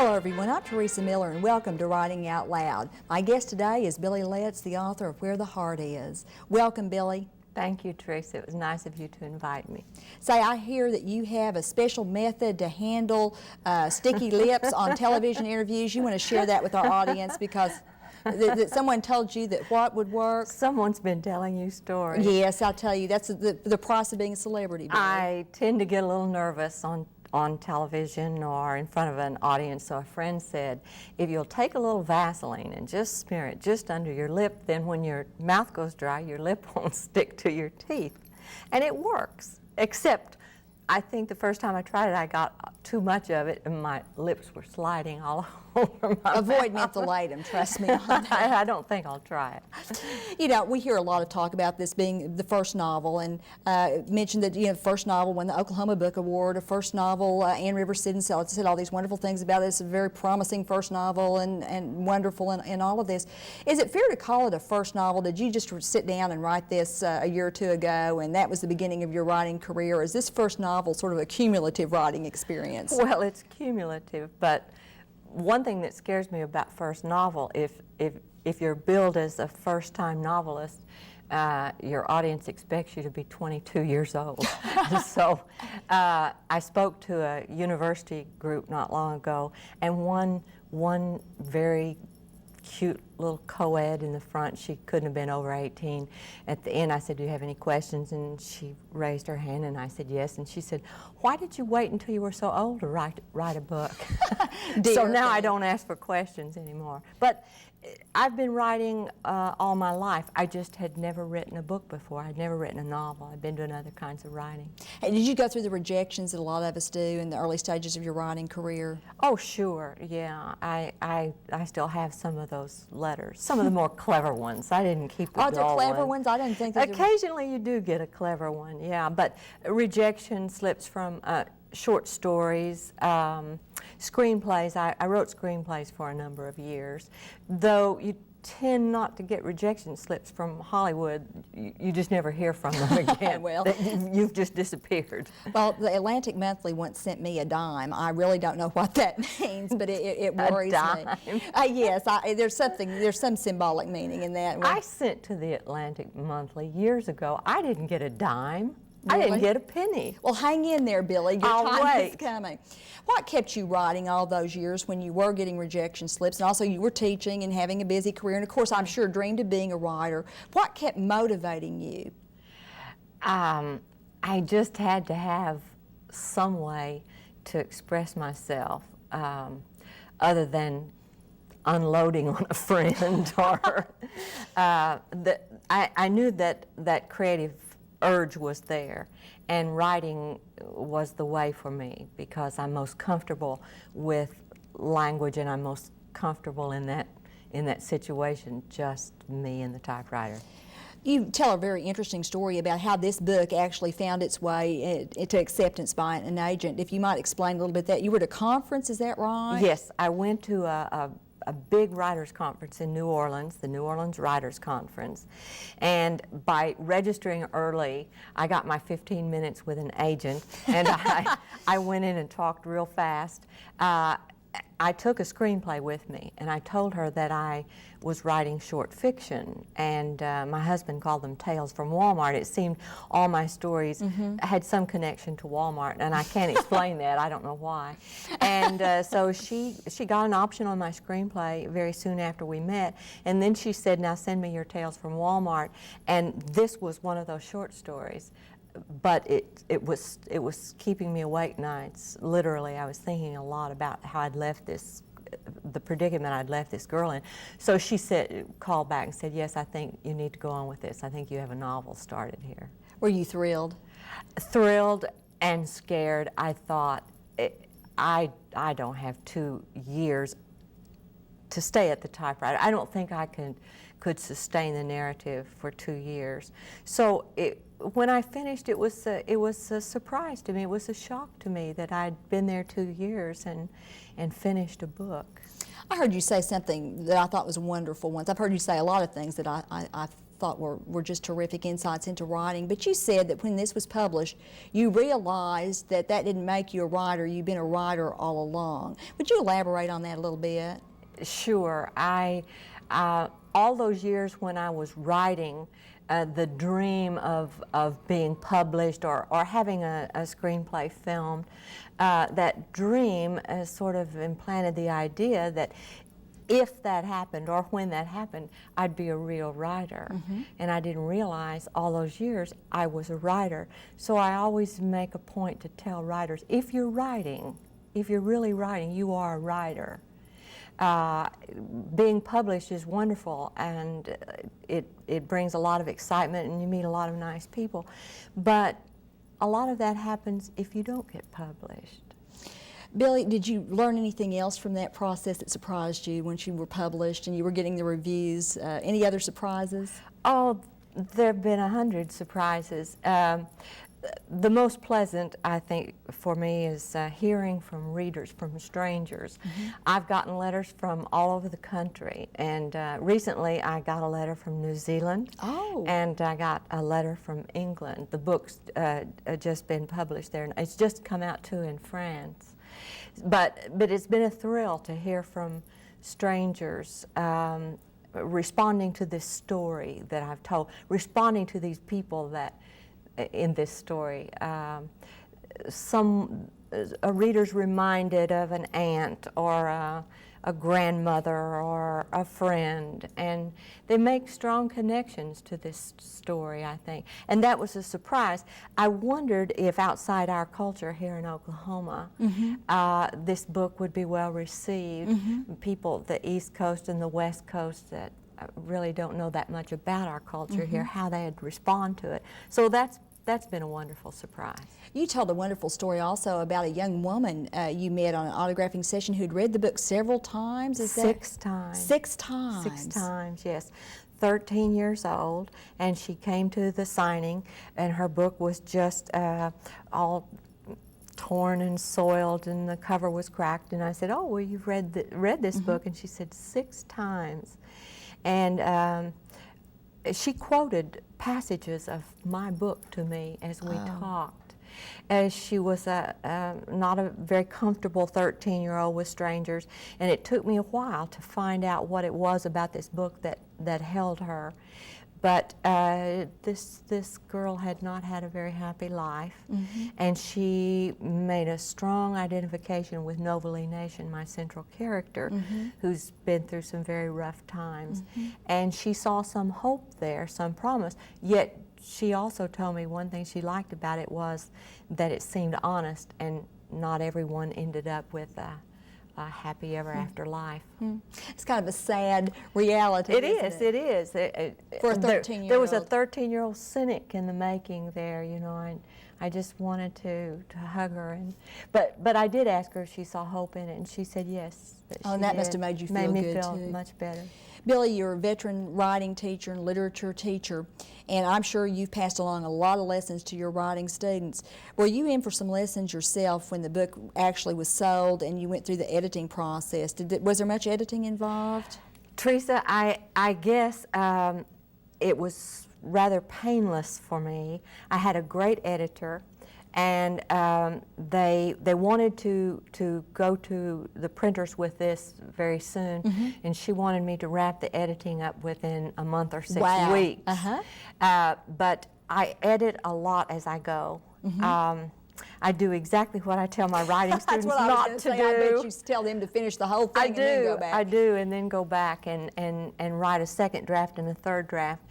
Hello everyone, I'm Teresa Miller and welcome to Writing Out Loud. My guest today is Billie Letts, the author of Where the Heart Is. Welcome, Billie. Thank you, Teresa. It was nice of you to invite me. Say, I hear that you have a special method to handle sticky lips on television interviews. You want to share that with our audience because that someone told you that what would work? Someone's been telling you stories. Yes, I'll tell you. That's the price of being a celebrity, Billie. I tend to get a little nervous on television or in front of an audience, so a friend said, if you'll take a little Vaseline and just smear it just under your lip, then when your mouth goes dry, your lip won't stick to your teeth. And it works, except I think the first time I tried it, I got too much of it and my lips were sliding all over my Avoid mouth. mentholatum, trust me on that. I don't think I'll try it. You know, we hear a lot of talk about this being the first novel, and mentioned that, you know, the first novel won the Oklahoma Book Award, a first novel, Ann Rivers said all these wonderful things about it. It's a very promising first novel and wonderful in all of this. Is it fair to call it a first novel? Did you just sit down and write this a year or two ago, and that was the beginning of your writing career? Or is this first novel sort of a cumulative writing experience? Well, it's cumulative, but one thing that scares me about first novel, if you're billed as a first-time novelist, your audience expects you to be 22 years old. So I spoke to a university group not long ago, and one very cute little co-ed in the front, she couldn't have been over 18. At the end I said, do you have any questions? And she raised her hand and I said yes, and she said, why did you wait until you were so old to write a book? So now I don't ask for questions anymore. But I've been writing all my life. I just had never written a book before. I'd never written a novel. I'd been doing other kinds of writing. Hey, did you go through the rejections that a lot of us do in the early stages of your writing career? Oh, sure, yeah. I still have some of those letters, some of the more clever ones. I didn't keep the dull clever ones? I didn't think that. Occasionally you do get a clever one, yeah, but rejection slips from short stories, screenplays. I wrote screenplays for a number of years, though you tend not to get rejection slips from Hollywood. You just never hear from them again. Well, you've just disappeared. Well, the Atlantic Monthly once sent me a dime. I really don't know what that means, but it worries me. Yes, there's some symbolic meaning in that. I sent to the Atlantic Monthly years ago. I didn't get a dime. Really? I didn't get a penny. Well, hang in there, Billie. Your time is wait. coming. What kept you writing all those years when you were getting rejection slips, and also you were teaching and having a busy career, and of course I'm sure dreamed of being a writer? What kept motivating you? I just had to have some way to express myself other than unloading on a friend or I knew that creative urge was there, and writing was the way for me because I'm most comfortable with language and I'm most comfortable in that situation, just me and the typewriter. You tell a very interesting story about how this book actually found its way into acceptance by an agent. If you might explain a little bit that. You were at a conference, is that right? Yes, I went to a big writers conference in New Orleans, the New Orleans Writers Conference, and by registering early, I got my 15 minutes with an agent, and I went in and talked real fast. I took a screenplay with me, and I told her that I was writing short fiction, and my husband called them tales from Walmart. It seemed all my stories had some connection to Walmart, and I can't explain that. I don't know why. And so she got an option on my screenplay very soon after we met, and then she said, now send me your tales from Walmart, and this was one of those short stories. But it was keeping me awake nights. Literally, I was thinking a lot about how I'd left the predicament I'd left this girl in. So she called back and said, yes, I think you need to go on with this. I think you have a novel started here. Were you thrilled? Thrilled and scared. I thought, I don't have 2 years to stay at the typewriter. I don't think I could sustain the narrative for 2 years. So when I finished, it was a surprise to me. It was a shock to me that I'd been there 2 years and finished a book. I heard you say something that I thought was wonderful once. I've heard you say a lot of things that I thought were just terrific insights into writing. But you said that when this was published, you realized that that didn't make you a writer. You've been a writer all along. Would you elaborate on that a little bit? Sure. All those years when I was writing, the dream of being published or having a screenplay filmed, that dream sort of implanted the idea that if that happened or when that happened, I'd be a real writer. And I didn't realize all those years I was a writer. So I always make a point to tell writers, if you're writing, if you're really writing, you are a writer. Being published is wonderful, and it brings a lot of excitement, and you meet a lot of nice people. But a lot of that happens if you don't get published. Billie, did you learn anything else from that process that surprised you once you were published and you were getting the reviews? Any other surprises? Oh, there have been 100 surprises. The most pleasant, I think, for me is hearing from readers, from strangers. I've gotten letters from all over the country, and recently I got a letter from New Zealand, and I got a letter from England. The book's just been published there, and it's just come out too in France. But it's been a thrill to hear from strangers responding to this story that I've told, responding to these people that in this story. A reader's reminded of an aunt or a grandmother or a friend, and they make strong connections to this story, I think. And that was a surprise. I wondered if outside our culture here in Oklahoma, this book would be well received. People, the East Coast and the West Coast that really don't know that much about our culture here, how they'd respond to it. So that's been a wonderful surprise. You told a wonderful story also about a young woman you met on an autographing session who'd read the book several times. Six times. 6 times? 6 times, yes. 13 years old, and she came to the signing, and her book was just all torn and soiled, and the cover was cracked. And I said, "Oh, well, you've read this book?" And she said, 6 times. And she quoted passages of my book to me as we talked. As she was not a very comfortable 13-year-old with strangers, and it took me a while to find out what it was about this book that held her. But this girl had not had a very happy life, and she made a strong identification with Novalee Nation, my central character, who's been through some very rough times. And she saw some hope there, some promise, yet she also told me one thing she liked about it was that it seemed honest, and not everyone ended up with a happy ever after life. It's kind of a sad reality. It is. For a 13-year-old. There was a 13-year-old cynic in the making there, you know, and I just wanted to hug her. But I did ask her if she saw hope in it, and she said yes. And that must have made you feel good, too. Made me feel too. much better. Billie, you're a veteran writing teacher and literature teacher, and I'm sure you've passed along a lot of lessons to your writing students. Were you in for some lessons yourself when the book actually was sold and you went through the editing process? Was there much editing involved? Teresa, I guess it was rather painless for me. I had a great editor, and they wanted to go to the printers with this very soon, and she wanted me to wrap the editing up within a month or 6 weeks. But I edit a lot as I go. I do exactly what I tell my writing students not to do. I bet you tell them to finish the whole thing and then go back. I do, and then go back and write a second draft and a third draft.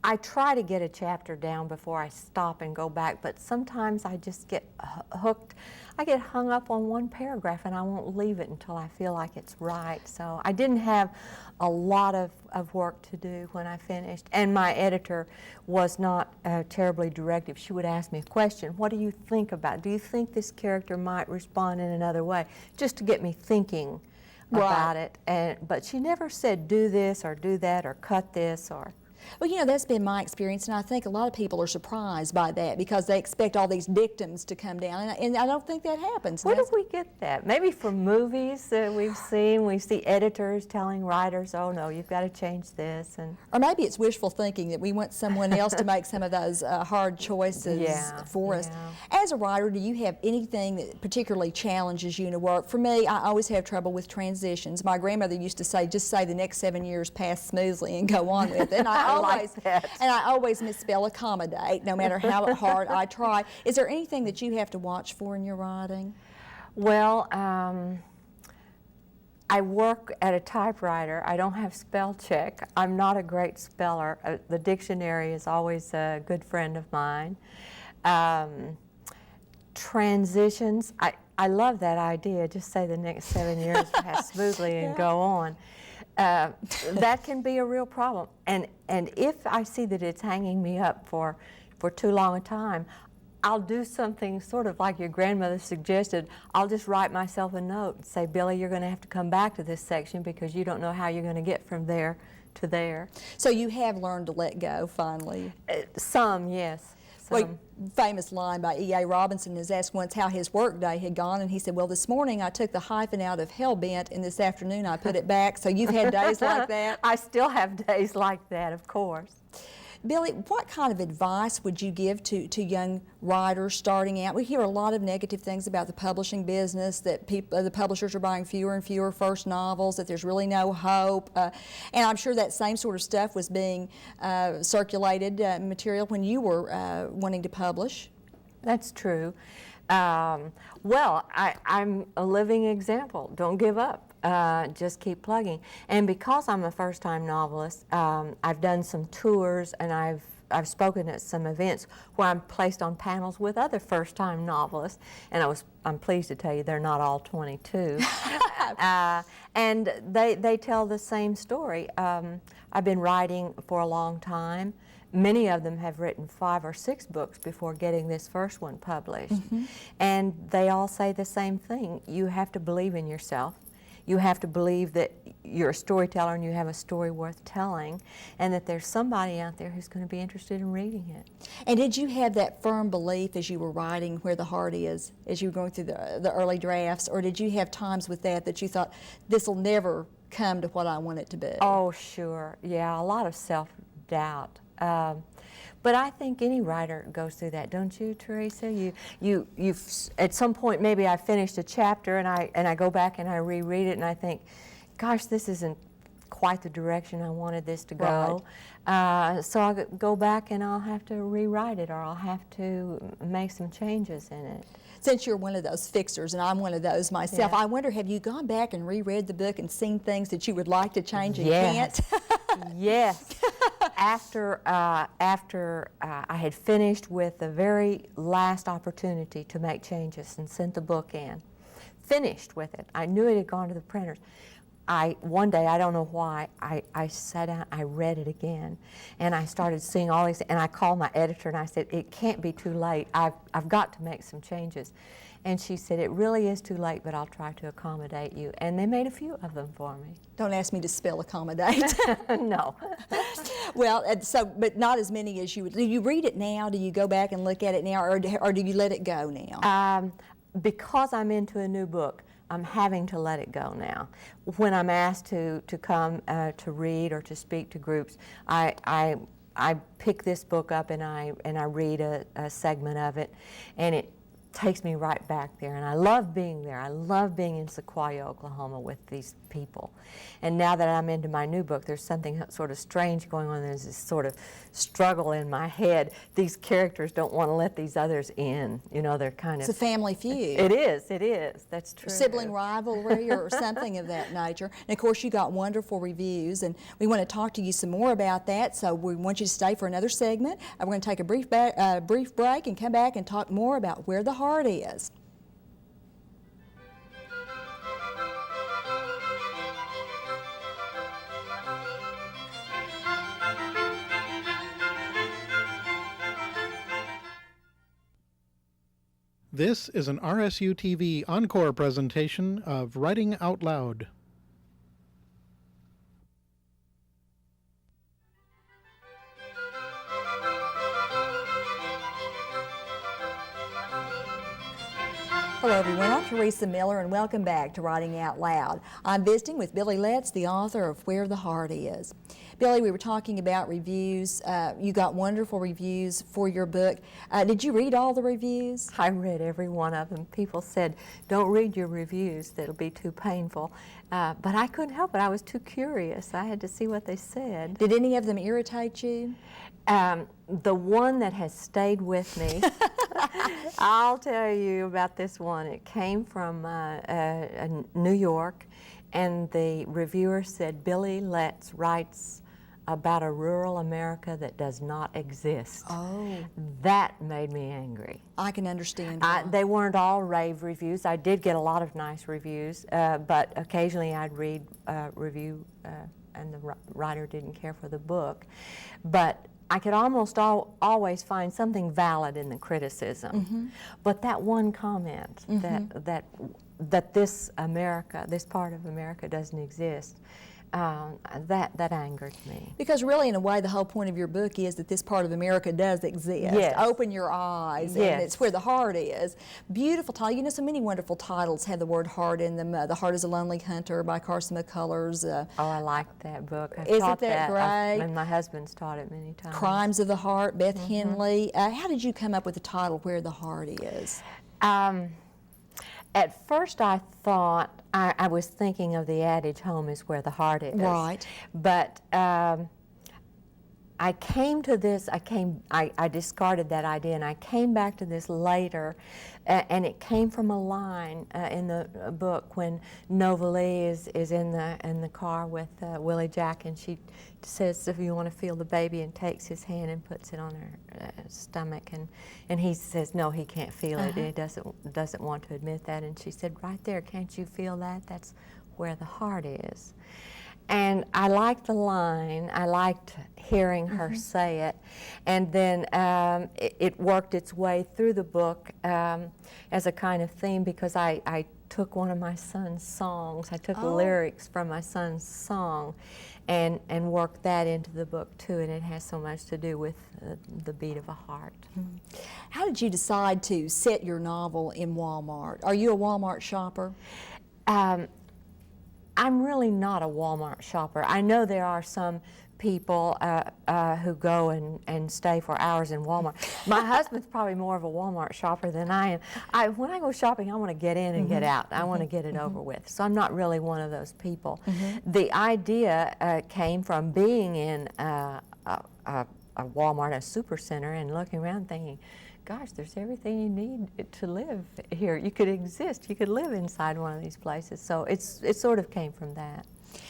I try to get a chapter down before I stop and go back, but sometimes I just get hooked. I get hung up on one paragraph and I won't leave it until I feel like it's right. So I didn't have a lot of work to do when I finished. And my editor was not terribly directive. She would ask me a question. What do you think about it? Do you think this character might respond in another way? Just to get me thinking about it. But she never said do this or do that or cut this or... Well, you know, that's been my experience, and I think a lot of people are surprised by that because they expect all these dictums to come down, and I don't think that happens. Where do we get that? Maybe from movies that we've seen. We see editors telling writers, oh no, you've got to change this. Or maybe it's wishful thinking that we want someone else to make some of those hard choices for us. As a writer, do you have anything that particularly challenges you in your work? For me, I always have trouble with transitions. My grandmother used to say, just say the next 7 years pass smoothly and go on with it. And I always misspell accommodate, no matter how hard I try. Is there anything that you have to watch for in your writing? Well, I work at a typewriter. I don't have spell check. I'm not a great speller. The dictionary is always a good friend of mine. Transitions, I love that idea. Just say the next 7 years pass smoothly and go on. That can be a real problem. And if I see that it's hanging me up for too long a time, I'll do something sort of like your grandmother suggested. I'll just write myself a note and say, Billie, you're going to have to come back to this section because you don't know how you're going to get from there to there. So you have learned to let go, finally? Some, yes. Well, famous line by E.A. Robinson is asked once how his work day had gone, and he said, well, this morning I took the hyphen out of hellbent, and this afternoon I put it back. So you've had days like that? I still have days like that, of course. Billie, what kind of advice would you give to young writers starting out? We hear a lot of negative things about the publishing business, that the publishers are buying fewer and fewer first novels, that there's really no hope. And I'm sure that same sort of stuff was being circulated material when you were wanting to publish. That's true. Well, I'm a living example. Don't give up. Just keep plugging. And because I'm a first-time novelist, I've done some tours and I've spoken at some events where I'm placed on panels with other first-time novelists, and I'm pleased to tell you they're not all 22. And they tell the same story. I've been writing for a long time. Many of them have written 5 or 6 books before getting this first one published. And they all say the same thing. You have to believe in yourself. You have to believe that you're a storyteller and you have a story worth telling, and that there's somebody out there who's going to be interested in reading it. And did you have that firm belief as you were writing where the heart is, as you were going through the early drafts, or did you have times with that you thought, this will never come to what I want it to be? Oh, sure. Yeah, a lot of self-doubt. But I think any writer goes through that, don't you, Teresa? You've at some point, maybe I finished a chapter and I go back and I reread it and I think, gosh, this isn't quite the direction I wanted this to go. Right. So I'll go back and I'll have to rewrite it, or I'll have to make some changes in it. Since you're one of those fixers, and I'm one of those myself, I wonder, have you gone back and reread the book and seen things that you would like to change and can't? Yes. After I had finished with the very last opportunity to make changes and sent the book in, finished with it, I knew it had gone to the printers. One day, I don't know why, I sat down, I read it again, and I started seeing all these, and I called my editor and I said, it can't be too late, I've got to make some changes. And she said, it really is too late, but I'll try to accommodate you. And they made a few of them for me. Don't ask me to spell accommodate. No. Well, but not as many as you would. Do you read it now? Do you go back and look at it now, or do you let it go now? Because I'm into a new book, I'm having to let it go now. When I'm asked to come to read or to speak to groups, I pick this book up and I read a segment of it, and it takes me right back there, and I love being there. I love being in Sequoia, Oklahoma with these people. And now that I'm into my new book, there's something sort of strange going on. There's this sort of struggle in my head. These characters don't want to let these others in. You know, they're kind of... It's a family feud. It is, that's true. Sibling rivalry or something of that nature. And of course, you got wonderful reviews, and we want to talk to you some more about that, so we want you to stay for another segment. We're going to take a brief break and come back and talk more about where the heart is. This is an RSU-TV encore presentation of Writing Out Loud. Hello everyone, I'm Teresa Miller and welcome back to Writing Out Loud. I'm visiting with Billie Letts, the author of Where the Heart Is. Billie, we were talking about reviews. You got wonderful reviews for your book. Did you read all the reviews? I read every one of them. People said, don't read your reviews, that'll be too painful. But I couldn't help it, I was too curious. I had to see what they said. Did any of them irritate you? The one that has stayed with me, I'll tell you about this one. It came from New York, and the reviewer said, Billie Letts writes about a rural America that does not exist. Oh. That made me angry. I can understand why. They weren't all rave reviews. I did get a lot of nice reviews, but occasionally I'd read a review and the writer didn't care for the book. But I could almost always find something valid in the criticism. Mm-hmm. But that one comment, mm-hmm. that this America, this part of America doesn't exist, that angered me. Because really, in a way, the whole point of your book is that this part of America does exist. Yes. Open your eyes, yes. and it's where the heart is. Beautiful title. You know, so many wonderful titles have the word heart in them. The Heart is a Lonely Hunter by Carson McCullers. Oh, I like that book. I've Isn't taught that great? And my husband's taught it many times. Crimes of the Heart, Beth mm-hmm. Henley. How did you come up with the title, Where the Heart Is? At first I thought, I was thinking of the adage, home is where the heart is. Right. But I came to this, I discarded that idea and I came back to this later, and it came from a line in the book when Nova Lee is in the car with Willie Jack, and she says, if you want to feel the baby, and takes his hand and puts it on her stomach, and he says, no, he can't feel it, and he doesn't want to admit that, and she said, right there, can't you feel that? That's where the heart is. And I liked the line, I liked hearing her say it, and then it worked its way through the book as a kind of theme, because I took one of my son's songs, I took lyrics from my son's song and worked that into the book too, and it has so much to do with the beat of a heart. How did you decide to set your novel in Walmart? Are you a Walmart shopper? I'm really not a Walmart shopper. I know there are some people who go and stay for hours in Walmart. My husband's probably more of a Walmart shopper than I am. When I go shopping, I want to get in and get out. I want to get it over with. So I'm not really one of those people. The idea came from being in a Walmart, a supercenter, and looking around thinking, gosh, there's everything you need to live here. You could exist, you could live inside one of these places. So it sort of came from that.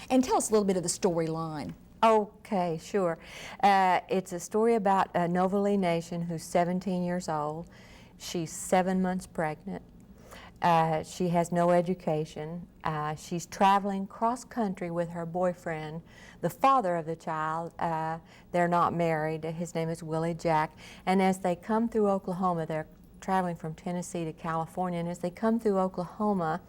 And tell us a little bit of the storyline. Okay, sure. It's a story about Nova Lee Nation, who's 17 years old. She's 7 months pregnant. She has no education. She's traveling cross-country with her boyfriend, the father of the child. They're not married. His name is Willie Jack. And as they come through Oklahoma, they're traveling from Tennessee to California, and as they come through Oklahoma,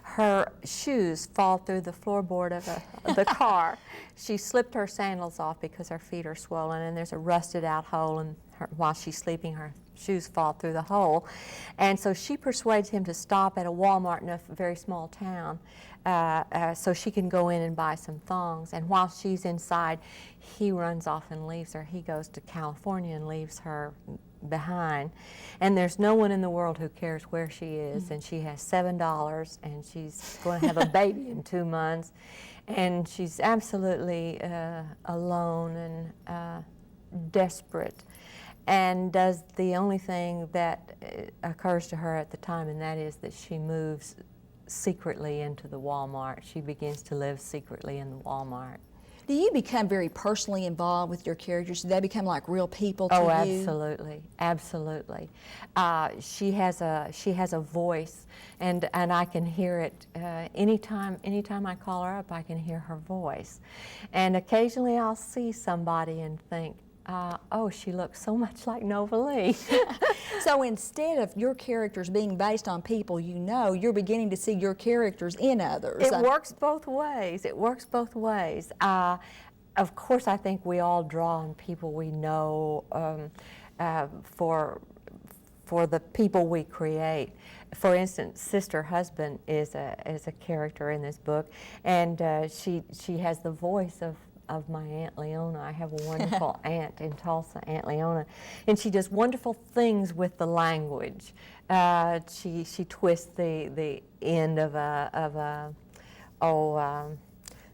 her shoes fall through the floorboard of the car. She slipped her sandals off because her feet are swollen, and there's a rusted out hole, and while she's sleeping, her shoes fall through the hole. And so she persuades him to stop at a Walmart in a very small town so she can go in and buy some thongs. And while she's inside, he runs off and leaves her. He goes to California and leaves her behind. And there's no one in the world who cares where she is. And she has $7, and she's going to have a baby in 2 months. And she's absolutely alone and desperate, and does the only thing that occurs to her at the time, and that is that she moves secretly into the Walmart. She begins to live secretly in the Walmart. Do you become very personally involved with your characters? Do they become like real people to you? you? Oh, absolutely, absolutely. She has a voice, and I can hear it anytime I call her up. I can hear her voice, and occasionally I'll see somebody and think, oh, she looks so much like Nova Lee. So instead of your characters being based on people you know, you're beginning to see your characters in others. It works both ways. It works both ways. Of course, I think we all draw on people we know for for the people we create. For instance, Sister Husband is a character in this book, and she has the voice of my Aunt Leona. I have a wonderful aunt in Tulsa, Aunt Leona, and she does wonderful things with the language. She twists the end of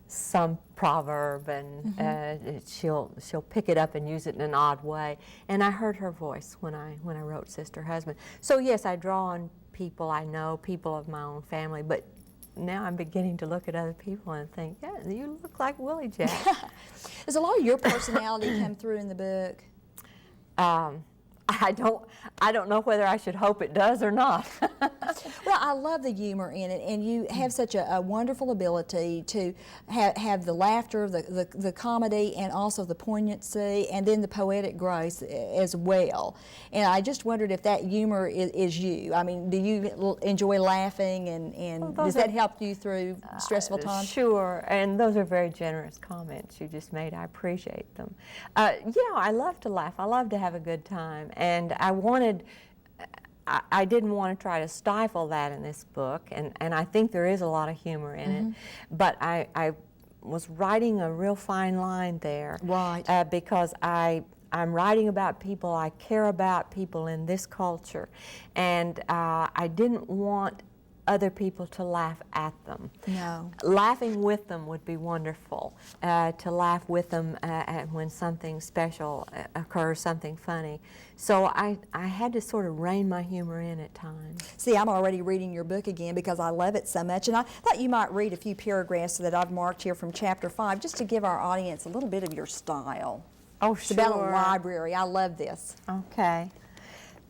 some proverb, and she'll pick it up and use it in an odd way. And I heard her voice when I wrote Sister Husband. So yes, I draw on people I know, people of my own family, but now I'm beginning to look at other people and think, yeah, you look like Willie Jack. Does a lot of your personality come through in the book? I don't know whether I should hope it does or not. Well, I love the humor in it, and you have such a wonderful ability to have the laughter, the comedy, and also the poignancy, and then the poetic grace as well. And I just wondered if that humor is you. I mean, do you enjoy laughing, and does that help you through stressful times? Sure, and those are very generous comments you just made. I appreciate them. I love to laugh. I love to have a good time. And I didn't want to try to stifle that in this book, and I think there is a lot of humor in it, but I was writing a real fine line there. Right. Because I'm writing about people, I care about people in this culture, and I didn't want other people to laugh at them. No. Laughing with them would be wonderful, to laugh with them when something special occurs, something funny. So I had to sort of rein my humor in at times. See, I'm already reading your book again because I love it so much, and I thought you might read a few paragraphs that I've marked here from Chapter 5 just to give our audience a little bit of your style. Oh, It's about a library. I love this. Okay.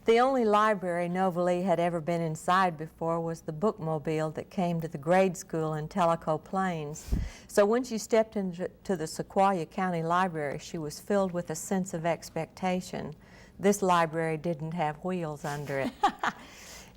The only library Novalee had ever been inside before was the bookmobile that came to the grade school in Tellico Plains. So when she stepped into the Sequoia County Library, she was filled with a sense of expectation. This library didn't have wheels under it.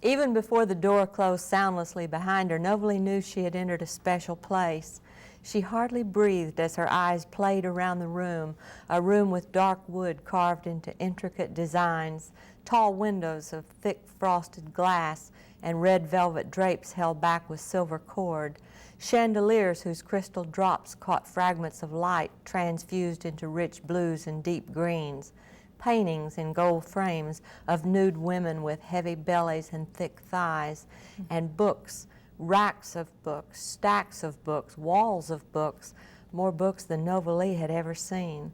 Even before the door closed soundlessly behind her, Novalee knew she had entered a special place. She hardly breathed as her eyes played around the room, a room with dark wood carved into intricate designs, tall windows of thick frosted glass, and red velvet drapes held back with silver cord, chandeliers whose crystal drops caught fragments of light transfused into rich blues and deep greens, paintings in gold frames of nude women with heavy bellies and thick thighs, and books, racks of books, stacks of books, walls of books, more books than Novalee had ever seen.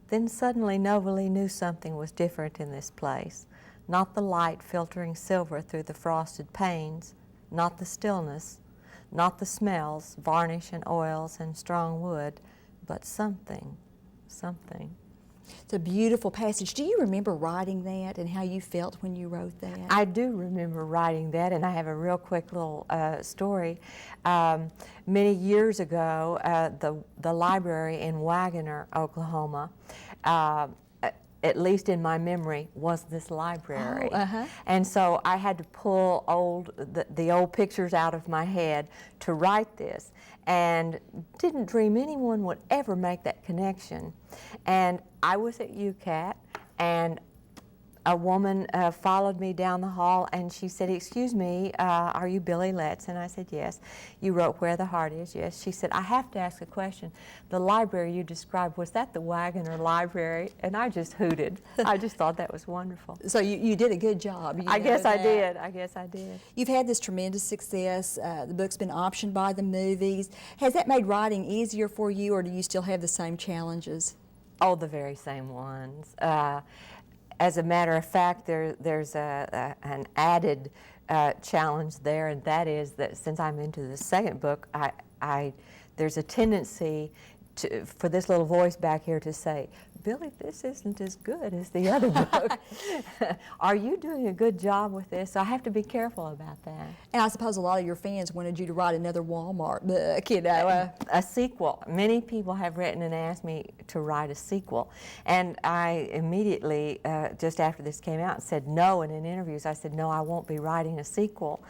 Then suddenly Novalee knew something was different in this place. Not the light filtering silver through the frosted panes, not the stillness, not the smells, varnish and oils and strong wood, but something. It's a beautiful passage. Do you remember writing that and how you felt when you wrote that? I do remember writing that, and I have a real quick little story. Many years ago, the library in Wagoner, Oklahoma, at least in my memory, was this library. And so I had to pull the old pictures out of my head to write this, and didn't dream anyone would ever make that connection. And I was at UCAT, and a woman followed me down the hall, and she said, "Excuse me, are you Billie Letts?" And I said, "Yes." "You wrote Where the Heart Is?" "Yes." She said, "I have to ask a question. The library you described, was that the Wagoner Library?" And I just hooted. I just thought that was wonderful. So you did a good job. I guess I did. I guess I did. You've had this tremendous success. The book's been optioned by the movies. Has that made writing easier for you, or do you still have the same challenges? Oh, the very same ones. As a matter of fact, there's an added challenge there, and that is that since I'm into the second book, there's a tendency for this little voice back here to say, "Billie, this isn't as good as the other book. Are you doing a good job with this?" So I have to be careful about that. And I suppose a lot of your fans wanted you to write another Walmart book, you know. A sequel. Many people have written and asked me to write a sequel. And I immediately, just after this came out, said no. And in interviews I said, "No, I won't be writing a sequel."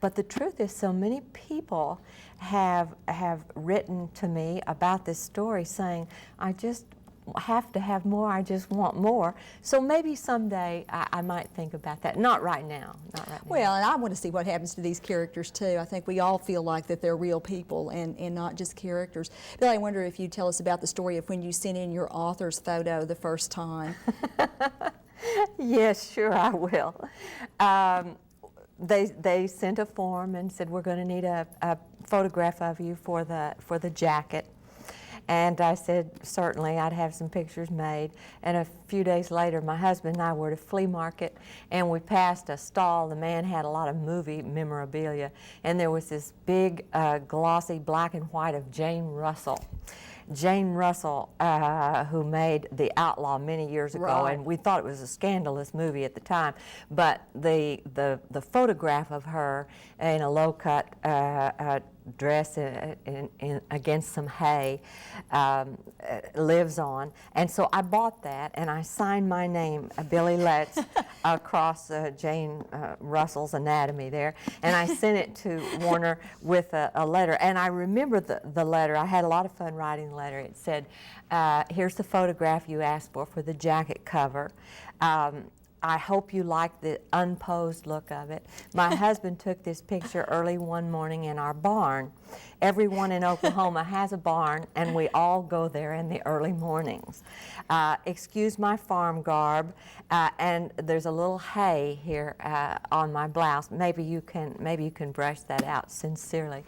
But the truth is, so many people have written to me about this story saying, "I just have to have more, I just want more. So maybe someday I might think about that. Not right now, not right now. Well, and I want to see what happens to these characters too. I think we all feel like that they're real people and not just characters. Billie, I wonder if you'd tell us about the story of when you sent in your author's photo the first time. Yes, sure I will. They sent a form and said, we're going to need a photograph of you for the jacket. And I said, certainly, I'd have some pictures made. And a few days later, my husband and I were at a flea market, and we passed a stall. The man had a lot of movie memorabilia, and there was this big, glossy black and white of Jane Russell. Jane Russell, who made The Outlaw many years ago, Right. and we thought it was a scandalous movie at the time. But the photograph of her in a low-cut dress against some hay lives on, and so I bought that and I signed my name, Billie Letts, across Jane Russell's anatomy there, and I sent it to Warner with a letter. And I remember the letter. I had a lot of fun writing the letter. It said, here's the photograph you asked for the jacket cover. I hope you like the unposed look of it. My husband took this picture early one morning in our barn. Everyone in Oklahoma has a barn, and we all go there in the early mornings. Excuse my farm garb, and there's a little hay here on my blouse. Maybe you can brush that out. Sincerely.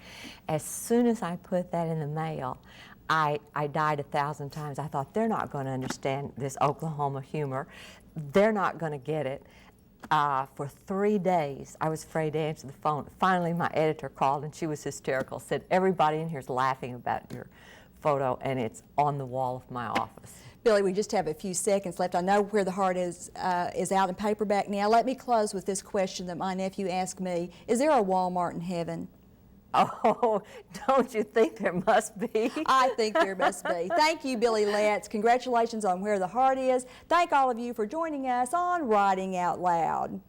As soon as I put that in the mail, I died 1,000 times. I thought, they're not going to understand this Oklahoma humor. They're not going to get it. For 3 days, I was afraid to answer the phone. Finally, my editor called, and she was hysterical, said, everybody in here is laughing about your photo, and it's on the wall of my office. Billie, we just have a few seconds left. I know Where the Heart is out in paperback now. Let me close with this question that my nephew asked me. Is there a Walmart in heaven? Oh, don't you think there must be? I think there must be. Thank you, Billie Letts. Congratulations on Where the Heart Is. Thank all of you for joining us on Writing Out Loud.